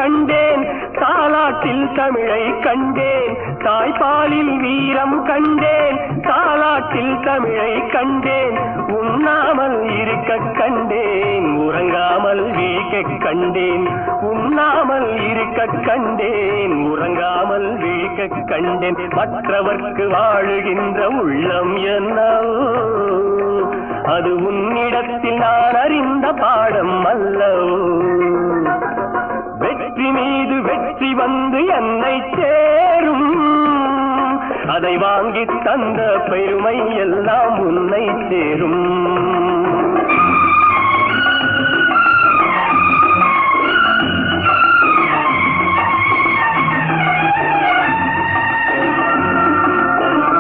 கண்டேன், தாலாட்டில் தமிழை கண்டேன், தாய்ப்பாலில் வீரம் கண்டேன், தாலாட்டில் தமிழை கண்டேன், உண்ணாமல் இருக்க கண்டேன், உறங்காமல் விழிக்க கண்டேன், உண்ணாமல் இருக்க கண்டேன், உறங்காமல் விழிக்க கண்டேன். மற்றவர்க்கு வாழுகின்ற உள்ளம் என்னவோ அது உன்னிடத்தில் நான் அறிந்த பாடம் அல்லவோ. வெற்றி மீது வெற்றி வந்து என்னை சேரும், அதை வாங்கி தந்த பெருமை எல்லாம் உன்னை சேரும்.